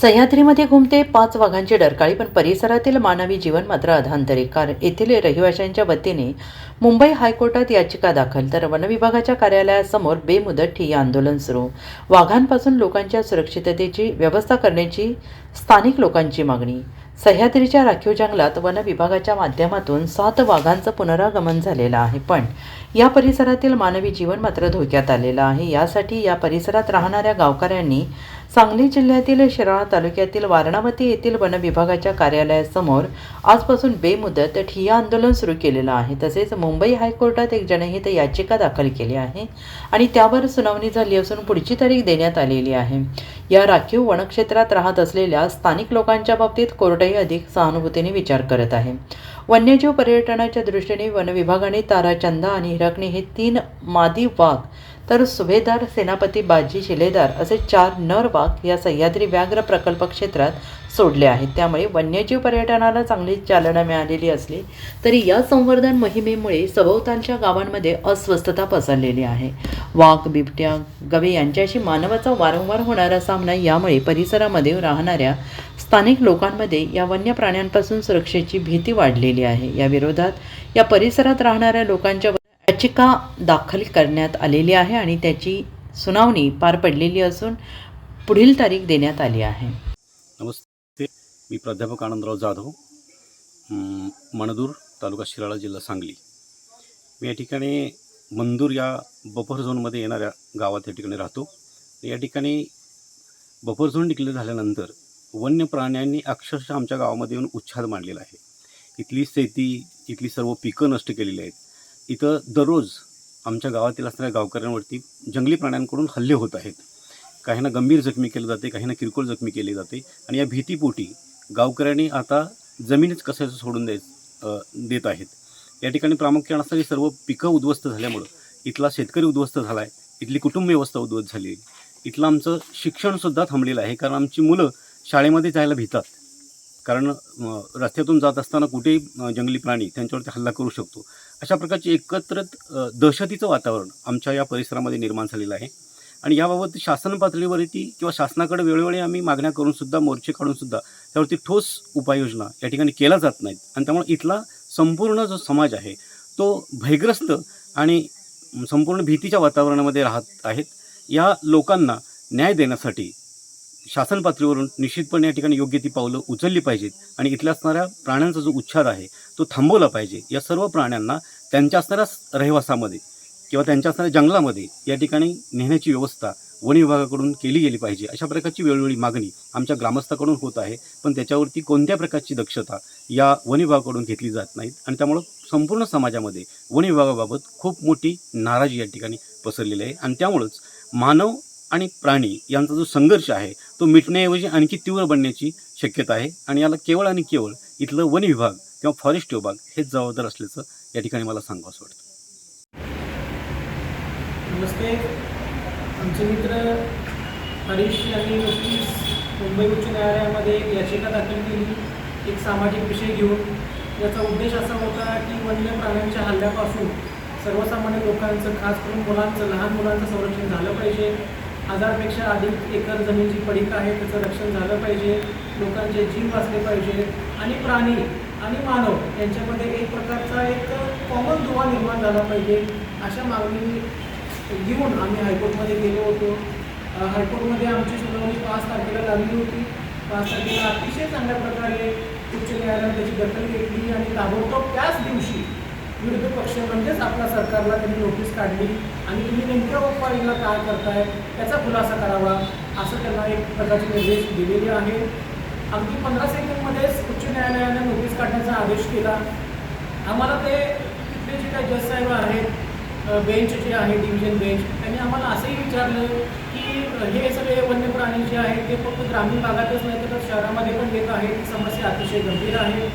सह्याद्रीमध्ये घुमते 5 वाघांची डरकाळी, पण परिसरातील मानवी जीवन मात्र अधांतरी. कारण येथील रहिवाशांच्या वतीने मुंबई हायकोर्टात याचिका दाखल, तर वनविभागाच्या कार्यालयासमोर बेमुदत ठिय्या आंदोलन सुरू. वाघांपासून लोकांच्या सुरक्षिततेची व्यवस्था करण्याची स्थानिक लोकांची मागणी. सह्याद्रीच्या राखीव जंगलात वन विभागाच्या माध्यमातून 7 वाघांचं पुनरागमन झालेलं आहे, पण या परिसरातील मानवी जीवन मात्र धोक्यात आलेलं आहे. यासाठी या परिसरात राहणाऱ्या गावकऱ्यांनी सांगली जिल्ह्यातील शिराळा तालुक्यातील वारणावती येथील वन विभागाच्या कार्यालयासमोर आजपासून बेमुदत ठिय्या आंदोलन सुरू केलेलं आहे. तसेच मुंबई हायकोर्टात एक जनहित याचिका दाखल केली आहे आणि त्यावर सुनावणी झाली असून पुढची तारीख देण्यात आलेली आहे. या राखीव वनक्षेत्रात राहत असलेल्या स्थानिक लोकांच्या बाबतीत कोर्टही अधिक सहानुभूतीने विचार करत आहे. वन्यजीव पर्यटनाच्या दृष्टीने वन विभागाने ताराचंदा आणि हिरकणी हे 3 मादी वाघ, तर सुभेदार, सेनापती, बाजी, शिलेदार असे 4 नर वाघ या सह्याद्री व्याघ्र प्रकल्प क्षेत्रात सोडले आहेत. त्यामुळे वन्यजीव पर्यटनाला चांगली चालना मिळालेली असली तरी या संवर्धन मोहिमेमुळे सभोवतालच्या गावांमध्ये अस्वस्थता पसरलेली आहे. वाघ, बिबट्या, गवे यांच्याशी मानवाचा वारंवार होणारा सामना यामुळे परिसरामध्ये राहणाऱ्या स्थानिक लोकांमध्ये या वन्य प्राण्यांपासून सुरक्षेची भीती वाढलेली आहे. या विरोधात या परिसरात राहणाऱ्या लोकांच्या याचिका दाखल करण्यात आलेली आहे आणि त्याची सुनावणी पार पडलेली असून पुढील तारीख देण्यात आली आहे. नमस्ते, मी प्राध्यापक आनंदराव जाधव, मणदूर, तालुका शिराळा, जिल्हा सांगली. मी या ठिकाणी मंदूर या बफर झोनमध्ये येणाऱ्या गावात या ठिकाणी राहतो. या ठिकाणी बफर झोन डिक्लेअर झाल्यानंतर वन्य प्राण्यांनी अक्षरशः आमच्या गावामध्ये येऊन उच्छाद मांडलेला आहे. इथली शेती, इथली सर्व पिकं नष्ट केलेली आहेत. इथं दररोज आमच्या गावातील असणाऱ्या गावकऱ्यांवरती जंगली प्राण्यांकडून हल्ले होत आहेत. काहींना गंभीर जखमी केले जाते, काहींना किरकोळ जखमी केली जाते आणि या भीतीपोटी गावकऱ्यांनी आता जमीनच कशाचं सोडून देत आहेत. या ठिकाणी प्रामुख्याने असणारी सर्व पिकं उद्ध्वस्त झाल्यामुळं इथला शेतकरी उद्ध्वस्त झाला आहे, इथली कुटुंब व्यवस्था उद्ध्वस्त झाली आहे, इथलं आमचं शिक्षणसुद्धा थांबलेलं आहे. कारण आमची मुलं शाळेमध्ये जायला भीतात, कारण रस्त्यातून जात असताना कुठेही जंगली प्राणी त्यांच्यावरती हल्ला करू शकतो. अशा प्रकारचे एकत्रित दहशतीचं वातावरण आमच्या या परिसरामध्ये निर्माण झालेलं आहे. आणि याबाबत शासन पातळीवरती किंवा शासनाकडे वेळोवेळी आम्ही मागण्या करूनसुद्धा, मोर्चे काढूनसुद्धा त्यावरती ठोस उपाययोजना या ठिकाणी केल्या जात नाहीत. आणि त्यामुळे इथला संपूर्ण जो समाज आहे तो भयग्रस्त आणि संपूर्ण भीतीच्या वातावरणामध्ये राहत आहेत. या लोकांना न्याय देण्यासाठी शासन पातळीवरून निश्चितपणे या ठिकाणी योग्य ती पावलं उचलली पाहिजेत आणि इथल्या असणाऱ्या प्राण्यांचा जो उच्छाद आहे तो थांबवला पाहिजे. या सर्व प्राण्यांना त्यांच्या असणाऱ्या रहिवासामध्ये किंवा त्यांच्या असणाऱ्या जंगलामध्ये या ठिकाणी नेण्याची व्यवस्था वन विभागाकडून केली गेली पाहिजे. अशा प्रकारची वेळोवेळी मागणी आमच्या ग्रामस्थाकडून होत आहे, पण त्याच्यावरती कोणत्या प्रकारची दक्षता या वन विभागाकडून घेतली जात नाहीत. आणि त्यामुळं संपूर्ण समाजामध्ये वन विभागाबाबत खूप मोठी नाराजी या ठिकाणी पसरलेली आहे. आणि त्यामुळंच मानव आणि प्राणी यांचा जो संघर्ष आहे तो मिटण्याऐवजी आणखी तीव्र बनण्याची शक्यता आहे. आणि याला केवळ आणि केवळ इथलं वन विभाग किंवा फॉरेस्ट विभाग हेच जबाबदार असल्याचं या ठिकाणी मला सांगावंसं वाटतं. नमस्ते. आमचे मित्र हरीश यांनी नुकतीच मुंबई उच्च न्यायालयामध्ये एक याचिका दाखल केली, एक सामाजिक विषय घेऊन. याचा उद्देश असा होता की वन्य प्राण्यांच्या हल्ल्यापासून सर्वसामान्य लोकांचं, खास करून मुलांचं, लहान मुलांचं संरक्षण झालं पाहिजे. 1000पेक्षा अधिक एकर जमीन जी पडीक आहे त्याचं रक्षण झालं पाहिजे, लोकांचे जीव वाचले पाहिजे आणि प्राणी आणि मानव यांच्यामध्ये एक प्रकारचा एक कॉमन दुवा निर्माण झाला पाहिजे. अशा मागणी घेऊन आम्ही हायकोर्टमध्ये गेलो होतो. हायकोर्टमध्ये आमची सुनावणी 5 तारखेला लागली होती. 5 तारखेला अतिशय चांगल्या प्रकारे उच्च न्यायालयाने त्याची दखल घेतली आणि ताबडतोब त्याच दिवशी विरोधी पक्ष म्हणजेच आपल्या सरकारला त्यांनी नोटीस काढली आणि तुम्ही नेमक्या उपाययोजना काय करताय त्याचा खुलासा करावा असं त्यांना एक प्रकारचे निर्देश दिलेले आहेत. अगदी 15 सेकंडमध्येच उच्च न्यायालयाने नोटीस काढण्याचा आदेश केला. आम्हाला ते तिथले जे काही जज साहेब आहेत, बेंच जे आहे, डिव्हिजन बेंच, त्यांनी आम्हाला असंही विचारलं की हे सगळे वन्य प्राणी जे आहेत ते फक्त ग्रामीण भागातच नाही तर शहरामध्ये पण येत आहेत, ही समस्या अतिशय गंभीर आहे.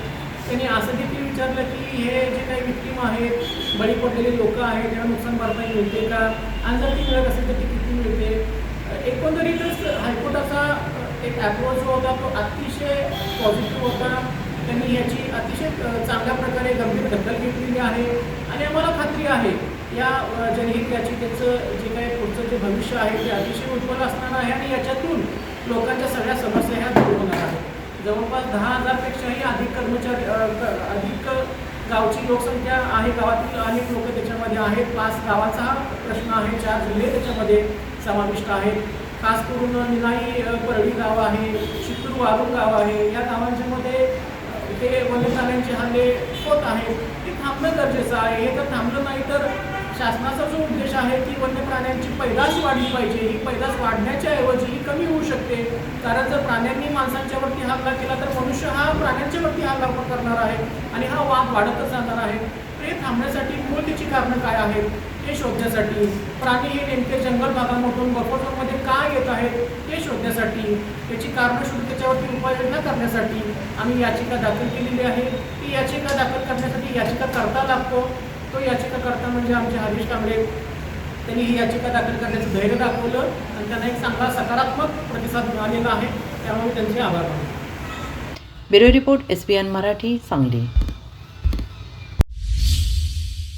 त्यांनी असं देखील विचारलं की हे जे काही विक्टीम आहेत, बळी पडलेले लोक आहेत, त्यांना नुकसान भरपाई मिळते का, आणि जर ती मिळत असेल तर ती किती मिळते. एकंदरीतच हायकोर्टाचा एक ॲप्रोच जो होता तो अतिशय पॉझिटिव्ह होता. त्यांनी याची अतिशय चांगल्या प्रकारे गंभीर दखल घेतलेली आहे आणि आम्हाला खात्री आहे या जनहित याचिकेचं जे काही पुढचं जे जे भविष्य आहे ते अतिशय उज्ज्वल असणार आहे आणि याच्यातून लोकांच्या सगळ्या समस्या ह्या दूर होणार आहेत. जवळपास 10,000पेक्षाही अधिक कर्मचारी अधिक गावची लोकसंख्या आहे, गावातील अनेक लोक त्याच्यामध्ये आहेत. 5 गावाचा हा प्रश्न आहे, 4 जिल्हे त्याच्यामध्ये समाविष्ट आहेत. खास करून निनाई परळी गाव आहे, शितूर वारुळ गाव आहे. या गावांच्या मध्ये ते वन्यप्राण्यांचे हल्ले होत आहेत. ते थांबणं गरजेचं आहे. हे जर थांबलं नाही तर शासनाचा जो उद्देश आहे की वन्य प्राण्यांची पैदास वाढली पाहिजे, ही पैदास वाढण्याच्या ऐवजी ही कमी होऊ शकते. कारण जर प्राण्यांनी माणसांच्यावरती हल्ला केला तर मनुष्य हा प्राण्यांच्यावरती हल्ला करणार आहे आणि हा वाद वाढतच जाणार आहे. ते थांबण्यासाठी मूळ त्याची कारणं काय आहेत ते शोधण्यासाठी, प्राणी हे नेमके जंगल भागामधून बफर झोनमध्ये का येत आहेत ते शोधण्यासाठी, त्याची कारणं शोधून त्याच्यावरती उपाययोजना करण्यासाठी आम्ही याचिका दाखल केलेली आहे. ती याचिका दाखल करण्यासाठी याचिकाकर्ता लागतो. तो याचिकाकर्ता म्हणजे आमचे हरीश कांबळे. त्यांनी ही याचिका दाखल करण्याचं धैर्य दाखवलं आणि त्यांना एक चांगला सकारात्मक प्रतिसाद मिळालेला आहे. त्यामुळे त्यांचे आभार मानतो. Bureau report SBN Marathi, Sangli.